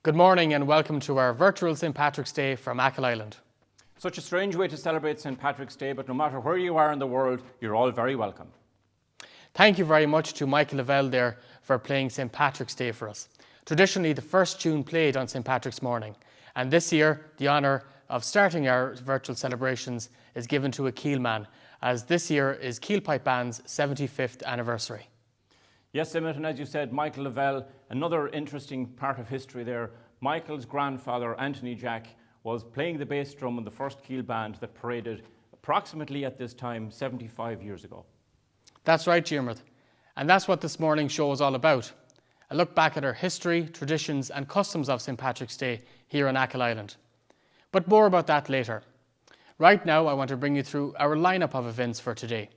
Good morning and welcome to our virtual St. Patrick's Day from Achill Island. Such a strange way to celebrate St. Patrick's Day, but no matter where you are in the world, you're all very welcome. Thank you very much to Michael Lavelle there for playing St. Patrick's Day for us. Traditionally, the first tune played on St. Patrick's morning, and this year, the honour of starting our virtual celebrations is given to Achill man, as this year is Keelpipe Pipe Band's 75th anniversary. Yes, Emmett, and as you said, Michael Lavelle, another interesting part of history there. Michael's grandfather, Anthony Jack, was playing the bass drum in the first Keel band that paraded approximately at this time 75 years ago. That's right, Diarmuid. And that's what this morning's show is all about. A look back at our history, traditions and customs of St. Patrick's Day here on Achill Island. But more about that later. Right now, I want to bring you through our lineup of events for today.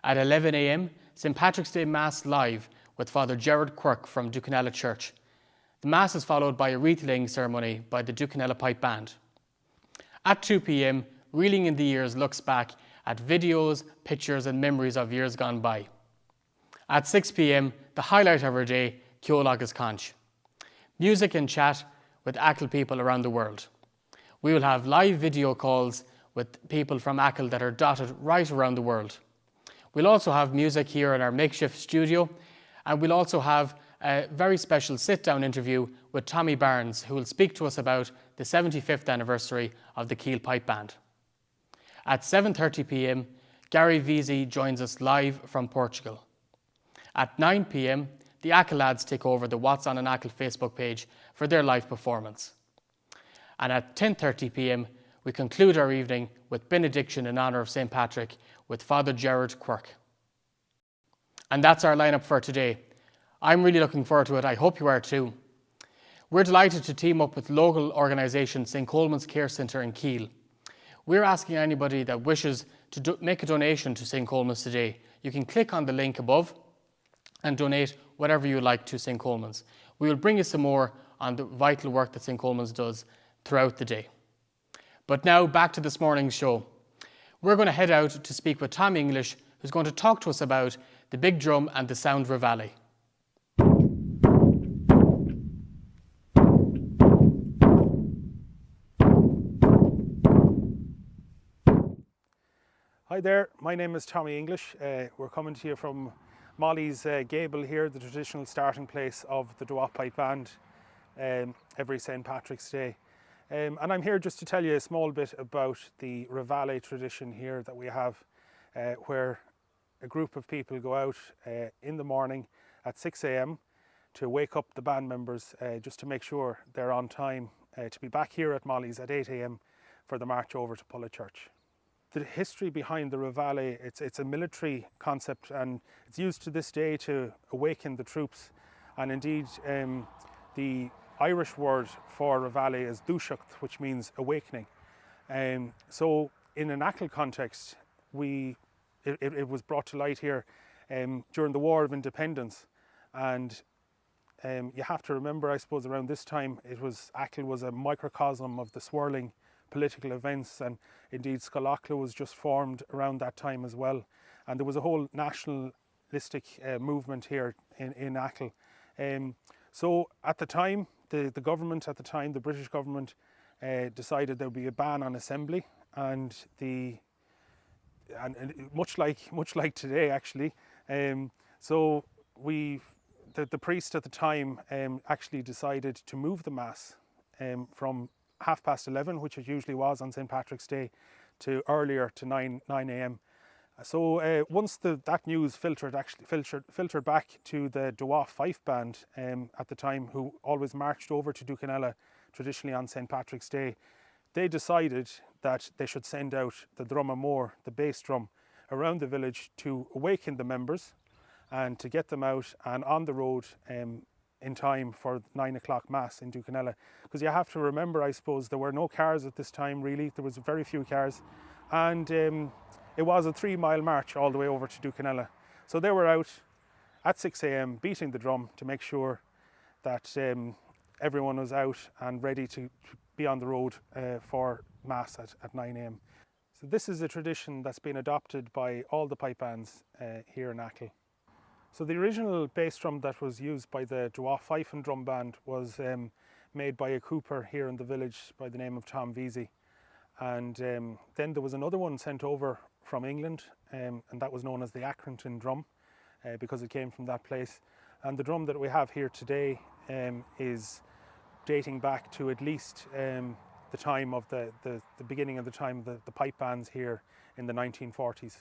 At 11 a.m, St. Patrick's Day Mass live with Father Gerard Quirk from Ducanella Church. The Mass is followed by a wreath-laying ceremony by the Ducanella Pipe Band. At 2 p.m, Reeling in the Years looks back at videos, pictures and memories of years gone by. At 6 p.m, the highlight of our day, Ceol agus Conch. Music and chat with Achill people around the world. We will have live video calls with people from Achill that are dotted right around the world. We'll also have music here in our makeshift studio, and we'll also have a very special sit-down interview with Tommy Barnes, who will speak to us about the 75th anniversary of the Keelpipe Pipe Band. At 7:30 p.m, Gary Veazey joins us live from Portugal. At 9 p.m, the Achill lads take over the What's on an Achill Facebook page for their live performance. And at 10:30 p.m, we conclude our evening with benediction in honour of St. Patrick with Father Gerard Quirk. And that's our lineup for today. I'm really looking forward to it. I hope you are too. We're delighted to team up with local organisation St. Coleman's Care Centre in Keele. We're asking anybody that wishes to make a donation to St. Coleman's today. You can click on the link above and donate whatever you like to St. Coleman's. We will bring you some more on the vital work that St. Coleman's does throughout the day. But now back to this morning's show. We're going to head out to speak with Tom English, who's going to talk to us about the big drum and the sound reveille. Hi there, my name is Tommy English. We're coming to you from Molly's Gable here, the traditional starting place of the Dwa Pipe Band every St. Patrick's Day. And I'm here just to tell you a small bit about the reveille tradition here that we have, where a group of people go out in the morning at 6 a.m. to wake up the band members just to make sure they're on time to be back here at Molly's at 8 a.m. for the march over to Pulla Church. The history behind the reveille, it's a military concept and it's used to this day to awaken the troops, and indeed the Irish word for reveille is dúiseacht, which means awakening. So in an Achill context, it was brought to light here during the War of Independence, and you have to remember, I suppose, around this time Achill was a microcosm of the swirling political events, and indeed Scollachla was just formed around that time as well, and there was a whole nationalistic movement here in Achill. So at the time, the government at the time, the British government, decided there would be a ban on assembly, and much like today actually. So the priest at the time actually decided to move the Mass from 11:30, which it usually was on St. Patrick's Day, to earlier to 9 a.m. So once that news filtered back to the Dwa Fife Band at the time, who always marched over to Ducanella traditionally on St. Patrick's Day, they decided that they should send out the drum amór, the bass drum, around the village to awaken the members and to get them out and on the road in time for 9 o'clock Mass in Ducanella. Because you have to remember, I suppose, there were no cars at this time really. There was very few cars, and it was a 3-mile march all the way over to Ducanella. So they were out at 6 a.m. beating the drum to make sure that everyone was out and ready to be on the road for Mass at 9 a.m. So this is a tradition that's been adopted by all the pipe bands here in Achill. So the original bass drum that was used by the Dwa Fife and Drum Band was made by a cooper here in the village by the name of Tom Vesey. And then there was another one sent over from England, and that was known as the Accrington drum, because it came from that place. And the drum that we have here today is dating back to at least the time of the beginning of the time of the pipe bands here in the 1940s.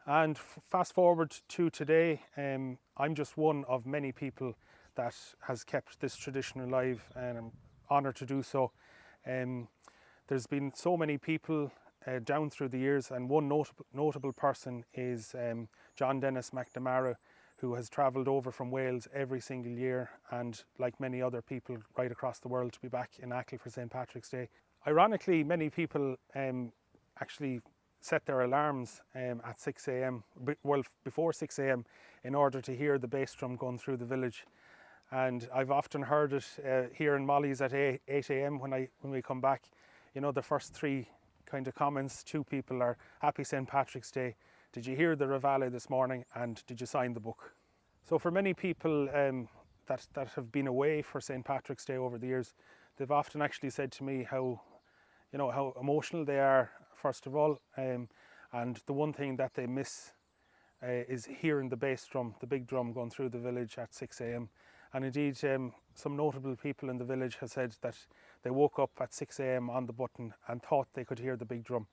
And fast forward to today, I'm just one of many people that has kept this tradition alive, and I'm honoured to do so. There's been so many people down through the years, and one notable person is John Dennis McNamara, who has travelled over from Wales every single year, and like many other people right across the world, to be back in Achill for St. Patrick's Day. Ironically, many people actually set their alarms at 6 a.m, well before 6 a.m, in order to hear the bass drum going through the village. And I've often heard it here in Molly's at 8 a.m. when we come back. You know, the first three kind of comments to people are, "Happy St. Patrick's Day. Did you hear the Reveille this morning? And did you sign the book?" So for many people that have been away for St. Patrick's Day over the years, they've often actually said to me how emotional they are, first of all, and the one thing that they miss is hearing the bass drum, the big drum, going through the village at 6 a.m. And indeed, some notable people in the village have said that they woke up at 6 a.m. on the button and thought they could hear the big drum,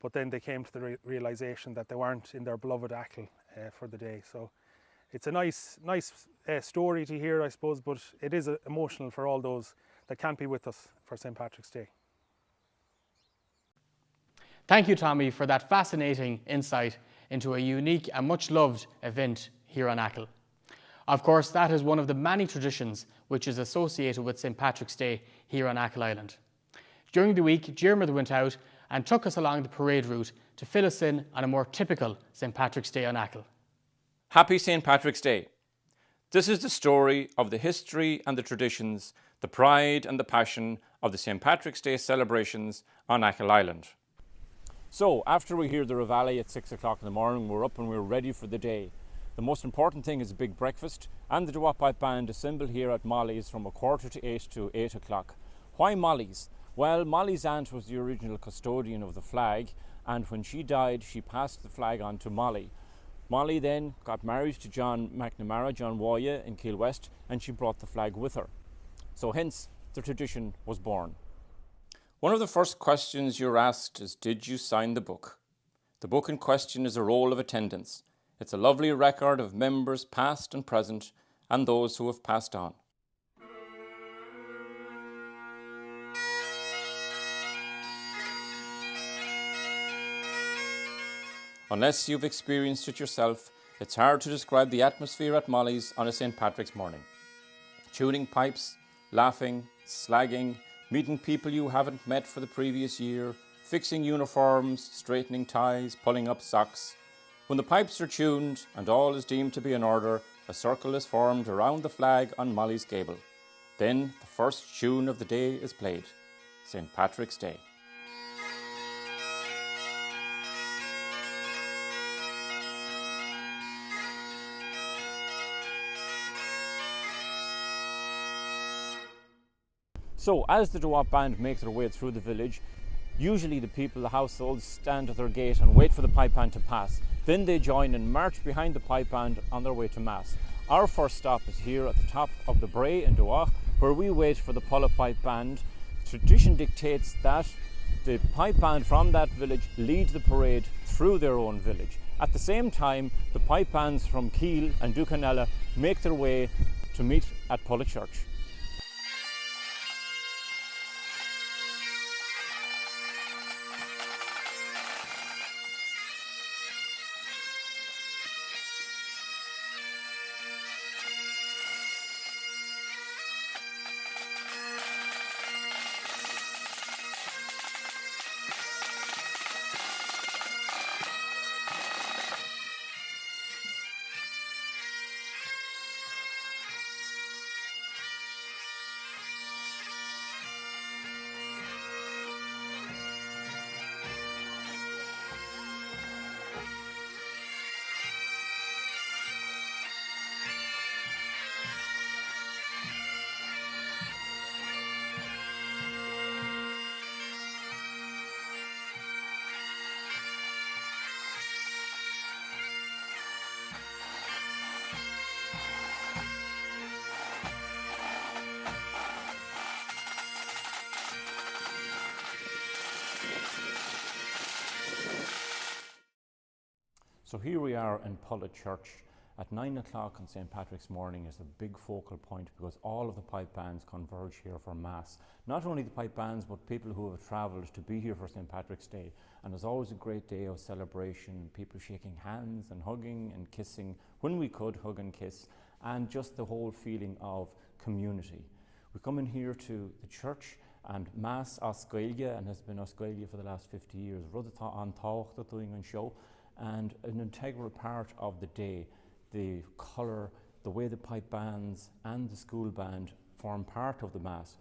but then they came to the realisation that they weren't in their beloved Achill for the day. So it's a nice story to hear, I suppose, but it is emotional for all those that can't be with us for St. Patrick's Day. Thank you, Tommy, for that fascinating insight into a unique and much loved event here on Achill. Of course, that is one of the many traditions which is associated with St. Patrick's Day here on Achill Island. During the week, Diarmuid went out and took us along the parade route to fill us in on a more typical St. Patrick's Day on Achill. Happy St. Patrick's Day. This is the story of the history and the traditions, the pride and the passion of the St. Patrick's Day celebrations on Achill Island. So, after we hear the Reveille at 6 o'clock in the morning, we're up and we're ready for the day. The most important thing is a big breakfast, and the Doo-Wop Pipe Band assemble here at Molly's from 7:45 to 8 o'clock. Why Molly's? Well, Molly's aunt was the original custodian of the flag, and when she died, she passed the flag on to Molly. Molly then got married to John McNamara, John Waya in Kiel West, and she brought the flag with her. So hence, the tradition was born. One of the first questions you're asked is, did you sign the book? The book in question is a roll of attendance. It's a lovely record of members past and present, and those who have passed on. Unless you've experienced it yourself, it's hard to describe the atmosphere at Molly's on a St. Patrick's morning. Tuning pipes, laughing, slagging, meeting people you haven't met for the previous year, fixing uniforms, straightening ties, pulling up socks. When the pipes are tuned and all is deemed to be in order, a circle is formed around the flag on Molly's gable. Then the first tune of the day is played, St. Patrick's Day. So, as the Doo-Wop Band make their way through the village, usually the people, the households, stand at their gate and wait for the pipe band to pass. Then they join and march behind the pipe band on their way to Mass. Our first stop is here at the top of the Bray in Doo-Wop, where we wait for the Pulla Pipe Band. Tradition dictates that the pipe band from that village leads the parade through their own village. At the same time, the pipe bands from Kiel and Ducanella make their way to meet at Pulla Church. So here we are in Pulla Church at 9 o'clock on St. Patrick's morning is the big focal point because all of the pipe bands converge here for Mass. Not only the pipe bands, but people who have travelled to be here for St. Patrick's Day. And it's always a great day of celebration, people shaking hands and hugging and kissing, when we could hug and kiss, and just the whole feeling of community. We come in here to the church and Mass Oscailge, and has been Oscailge for the last 50 years. Rud an tábhachtach doing an show, and an integral part of the day. The colour, the way the pipe bands and the school band form part of the Mass,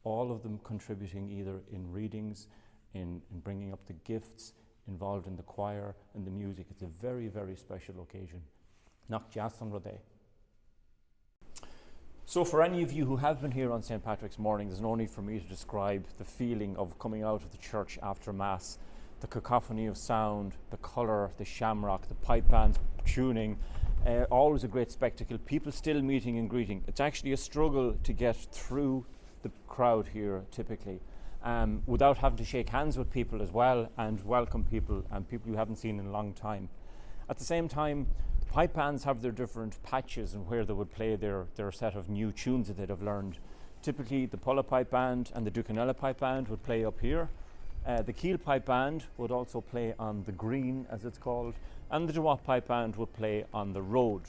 all of them contributing either in readings, in bringing up the gifts, involved in the choir and the music. It's a very, very special occasion. Nach Jas an Rodé. So for any of you who have been here on St. Patrick's morning, there's no need for me to describe the feeling of coming out of the church after Mass. The cacophony of sound, the colour, the shamrock, the pipe bands tuning, always a great spectacle. People still meeting and greeting. It's actually a struggle to get through the crowd here typically, without having to shake hands with people as well and welcome people and people you haven't seen in a long time. At the same time, the pipe bands have their different patches and where they would play their set of new tunes that they'd have learned. Typically the Pulla pipe band and the Ducanella pipe band would play up here. The Keel pipe band would also play on the green, as it's called, and the Dewap pipe band would play on the road.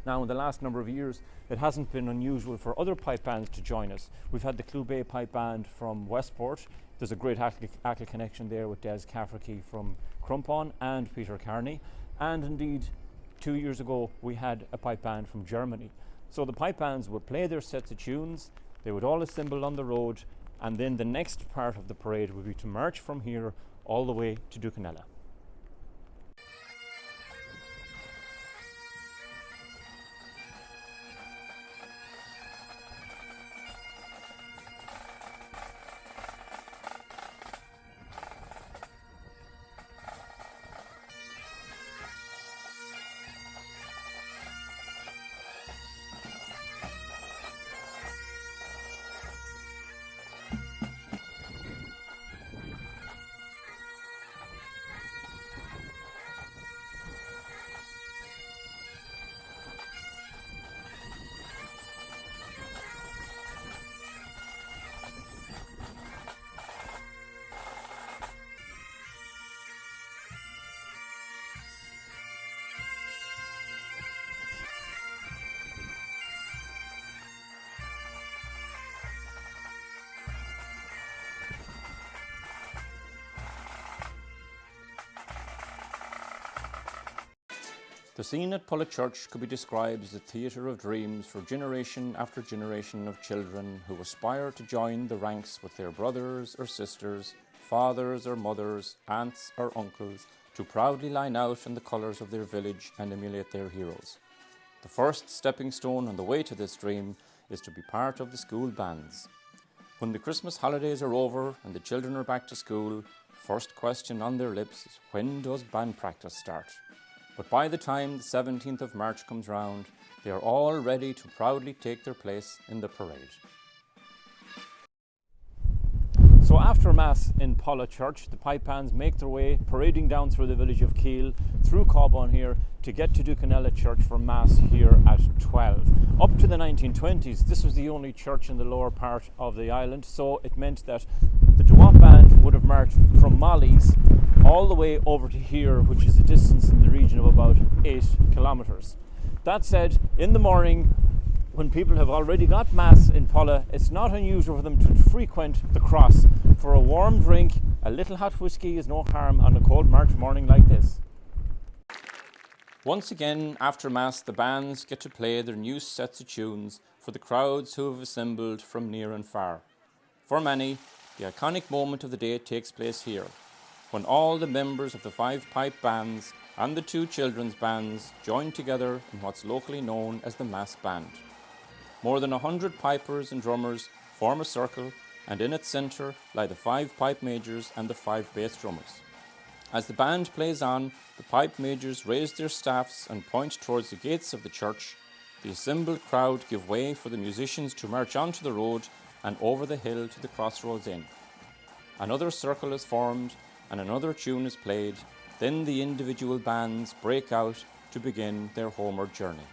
Now, in the last number of years, it hasn't been unusual for other pipe bands to join us. We've had the Clube pipe band from Westport. There's a great Achill connection there with Des Cafferkey from Crumpon and Peter Carney. And indeed, 2 years ago, we had a pipe band from Germany. So the pipe bands would play their sets of tunes, they would all assemble on the road, and then the next part of the parade would be to march from here all the way to Ducanella. The scene at Pulla Church could be described as a theatre of dreams for generation after generation of children who aspire to join the ranks with their brothers or sisters, fathers or mothers, aunts or uncles, to proudly line out in the colours of their village and emulate their heroes. The first stepping stone on the way to this dream is to be part of the school bands. When the Christmas holidays are over and the children are back to school, first question on their lips is, when does band practice start? But by the time the 17th of March comes round, they are all ready to proudly take their place in the parade. So after Mass in Pulla Church, the pipe bands make their way, parading down through the village of Keel, through Cawbon here, to get to Ducanella Church for Mass here at 12. Up to the 1920s, this was the only church in the lower part of the island, so it meant that the Dewap band would have marched from Molly's all the way over to here, which is a distance in the region of about 8 kilometres. That said, in the morning, when people have already got Mass in Pulla, it's not unusual for them to frequent the cross. For a warm drink, a little hot whiskey is no harm on a cold March morning like this. Once again, after Mass, the bands get to play their new sets of tunes for the crowds who have assembled from near and far. For many, the iconic moment of the day takes place here, when all the members of the 5 pipe bands and the 2 children's bands join together in what's locally known as the Mass Band. More than 100 pipers and drummers form a circle, and in its centre lie the 5 pipe majors and the 5 bass drummers. As the band plays on, the pipe majors raise their staffs and point towards the gates of the church. The assembled crowd give way for the musicians to march onto the road and over the hill to the crossroads inn. Another circle is formed and another tune is played, Then the individual bands break out to begin their homeward journey.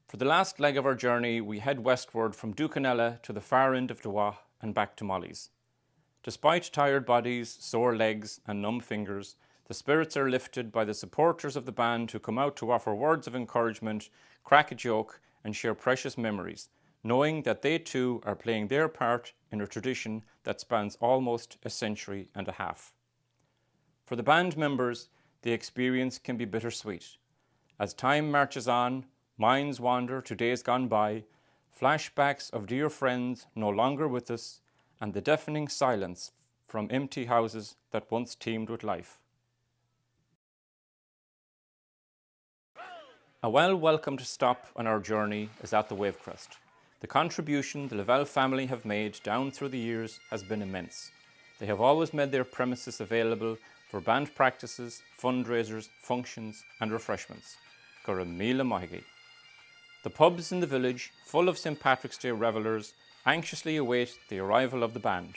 For the last leg of our journey, we head westward from Ducanella to the far end of Dowa and back to Molly's. Despite tired bodies, sore legs and numb fingers, the spirits are lifted by the supporters of the band who come out to offer words of encouragement, crack a joke and share precious memories, knowing that they too are playing their part in a tradition that spans almost a century and a half. For the band members, the experience can be bittersweet. As time marches on, minds wander to days gone by, flashbacks of dear friends no longer with us, and the deafening silence from empty houses that once teemed with life. A well-welcomed stop on our journey is at the Wavecrest. The contribution the Lavelle family have made down through the years has been immense. They have always made their premises available for band practices, fundraisers, functions and refreshments. Gura míle maithigí. The pubs in the village, full of St. Patrick's Day revellers, anxiously await the arrival of the band.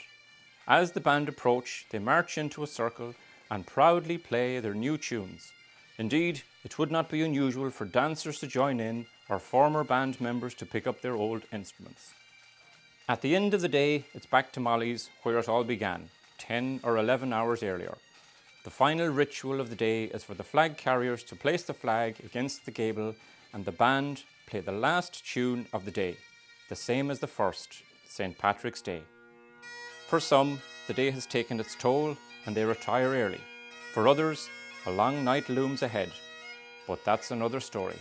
As the band approach, they march into a circle and proudly play their new tunes. Indeed, it would not be unusual for dancers to join in or former band members to pick up their old instruments. At the end of the day, it's back to Molly's, where it all began, 10 or 11 hours earlier. The final ritual of the day is for the flag carriers to place the flag against the gable and the band play the last tune of the day, the same as the first, St. Patrick's Day. For some, the day has taken its toll and they retire early. For others, a long night looms ahead, but that's another story.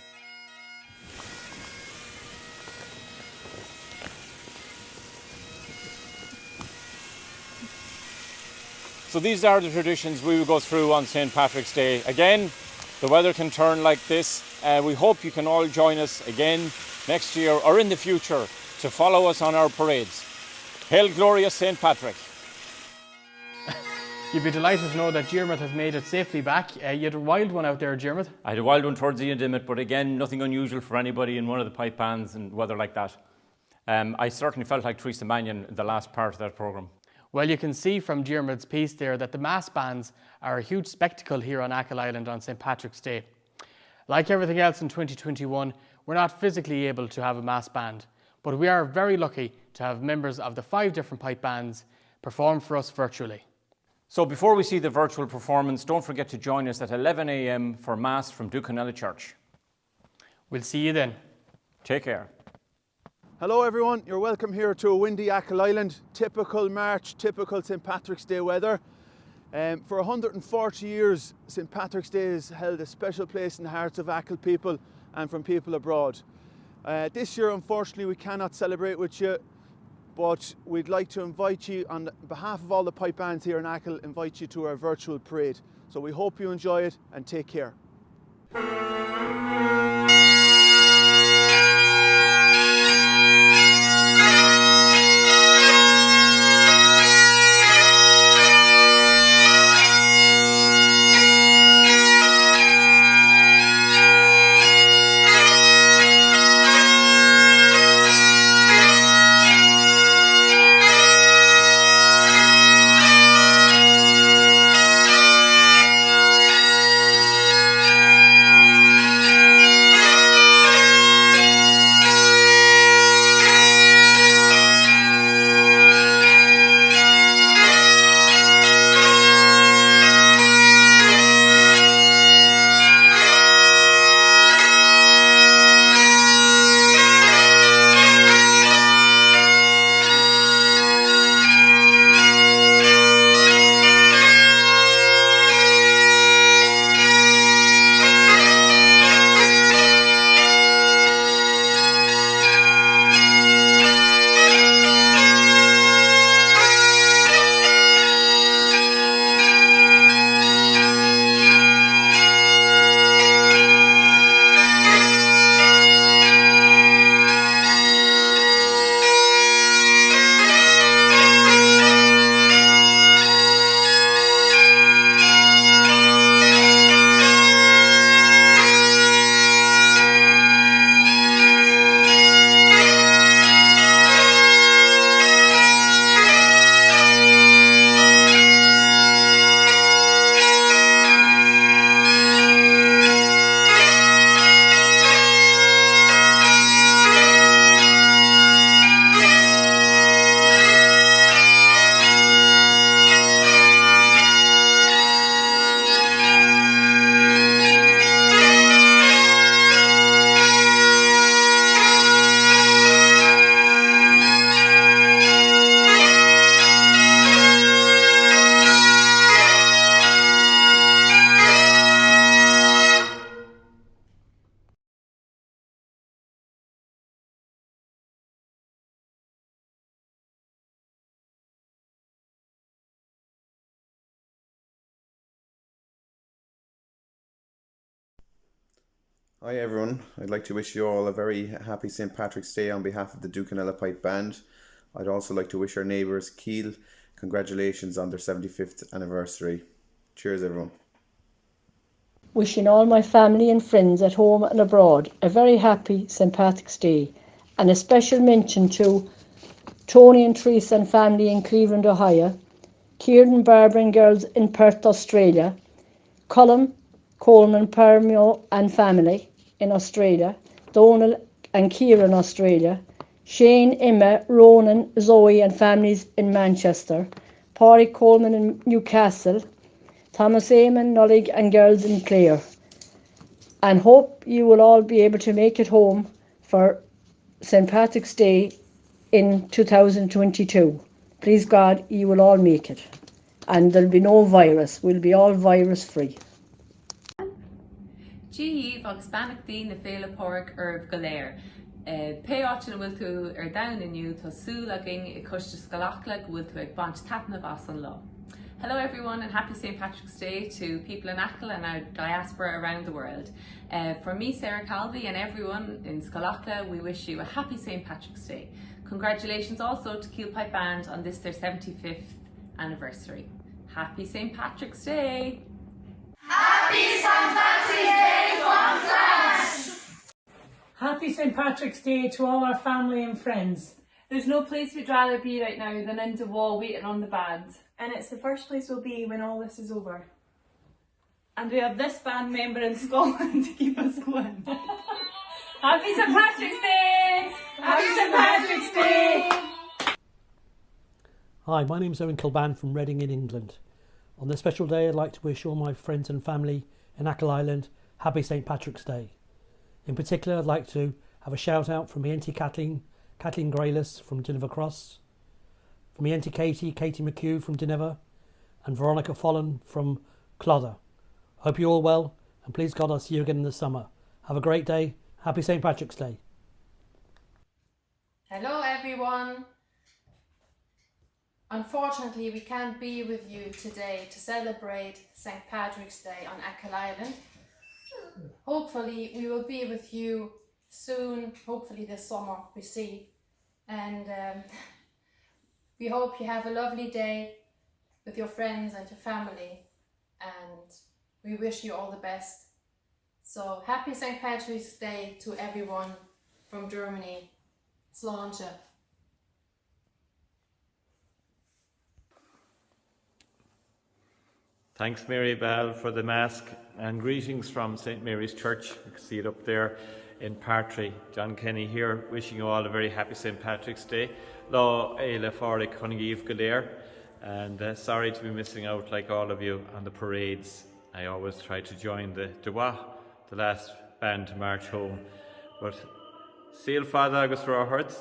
So these are the traditions we will go through on St. Patrick's Day. Again, the weather can turn like this. We hope you can all join us again next year or in the future to follow us on our parades. Hail Glorious St. Patrick. You'd be delighted to know that Diarmuid has made it safely back. You had a wild one out there, Diarmuid. I had a wild one towards the end of it, but again, nothing unusual for anybody in one of the pipe bands and weather like that. I certainly felt like Teresa Mannion in the last part of that programme. Well, you can see from Diarmuid's piece there that the mass bands are a huge spectacle here on Achill Island on St. Patrick's Day. Like everything else in 2021, we're not physically able to have a mass band, but we are very lucky to have members of the 5 different pipe bands perform for us virtually. So before we see the virtual performance, don't forget to join us at 11 a.m. for Mass from Ducanella Church. We'll see you then. Take care. Hello everyone, you're welcome here to a windy Achill Island. Typical March, typical St. Patrick's Day weather. For 140 years, St. Patrick's Day has held a special place in the hearts of Achill people and from people abroad. This year, unfortunately, we cannot celebrate with you, but we'd like to invite you, on behalf of all the pipe bands here in Achill, invite you to our virtual parade. So we hope you enjoy it and take care. Hi everyone, I'd like to wish you all a very happy St. Patrick's Day on behalf of the Ducanella Pipe Band. I'd also like to wish our neighbours Kiel congratulations on their 75th anniversary. Cheers everyone. Wishing all my family and friends at home and abroad a very happy St. Patrick's Day, and a special mention to Tony and Teresa and family in Cleveland, Ohio, Kieran, Barbara and girls in Perth, Australia, Colum, Coleman, Permio and family in Australia, Donald and Kieran in Australia, Shane, Emma, Ronan, Zoe and families in Manchester, Paulie Coleman in Newcastle, Thomas Eamon, Nollig and girls in Clare. And hope you will all be able to make it home for St. Patrick's Day in 2022. Please God, you will all make it. And there'll be no virus. We'll be all virus free. Gí agus banachtaí na féile porc go léir. Pe áitina bhfuil tú ar dain inniu tá súlaging I coiste scalachla go bhfuil tú ag bant tapna as an lá. Hello everyone and happy St. Patrick's Day to people in Achill and our diaspora around the world. From me, Sarah Calvi, and everyone in Scalachla, we wish you a happy St. Patrick's Day. Congratulations also to Keele Pipe Band on this their 75th anniversary. Happy St. Patrick's Day! Happy St. Patrick's Day from France! Happy St. Patrick's Day to all our family and friends. There's no place we'd rather be right now than in the wall waiting on the band. And it's the first place we'll be when all this is over. And we have this band member in Scotland to keep us going. Happy St. Patrick's Day! Happy St. Patrick's Day! Hi, my name is Owen Kilban from Reading in England. On this special day, I'd like to wish all my friends and family in Achill Island happy St. Patrick's Day. In particular, I'd like to have a shout out from my auntie Kathleen Graylis from Dinnever Cross, from my auntie Katie McHugh from Dinnever, and Veronica Follen from Clodder. Hope you're all well, and please God I'll see you again in the summer. Have a great day. Happy St. Patrick's Day. Hello everyone. Unfortunately, we can't be with you today to celebrate St. Patrick's Day on Achill Island. Hopefully we will be with you soon, hopefully this summer, we see. And we hope you have a lovely day with your friends and your family, and we wish you all the best. So happy St. Patrick's Day to everyone from Germany. Sláinte. Thanks, Mary Bell, for the mask, and greetings from St. Mary's Church. You can see it up there in Partry. John Kenny here, wishing you all a very happy St. Patrick's Day. Lá éile fáric chunaíomh go léir, and sorry to be missing out like all of you on the parades. I always try to join the Dwa, the last band to march home. But Sail Father agus Ráhart,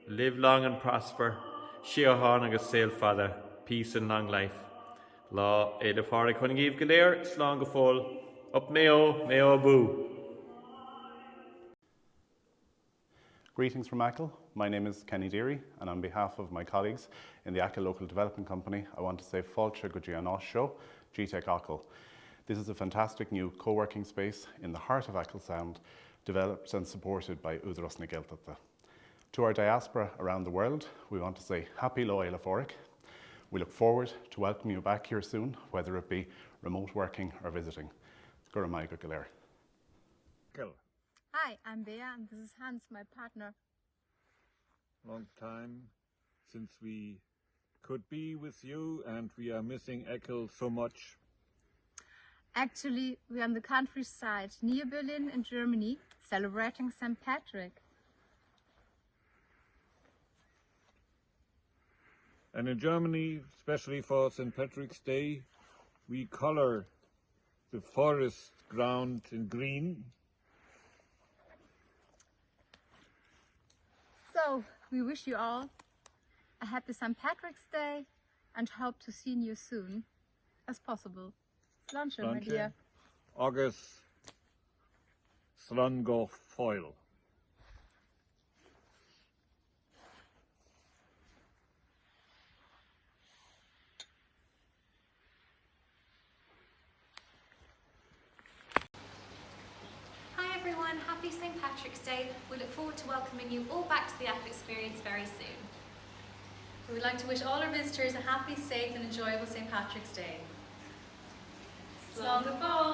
live long and prosper. Shiahan agus Sail Father, peace and long life. Lá éile fáric chunaíomh go léir, slán go fóil, up meo boo. Greetings from Achill. My name is Kenny Deary, and on behalf of my colleagues in the Achill Local Development Company, I want to say Fáilte go dtí an show, GTEC Achill. This is a fantastic new co-working space in the heart of Achill Sound, developed and supported by Údarás na Gaeltachta. To our diaspora around the world, we want to say Happy Lá éile fáric. We look forward to welcoming you back here soon, whether it be remote working or visiting. Gura mai go léir. Hi, I'm Bea and this is Hans, my partner. Long time since we could be with you, and we are missing Achill so much. Actually, we are on the countryside near Berlin in Germany, celebrating St. Patrick. And in Germany, especially for St. Patrick's Day, we color the forest ground in green. So, we wish you all a happy St. Patrick's Day and hope to see you soon as possible. Sláinte, my dear. Agus Slán go fóil. Hi everyone, happy St Patrick's Day. We look forward to welcoming you all back to the Achill experience very soon. We would like to wish all our visitors a happy, safe and enjoyable St Patrick's Day. Slán go fóill!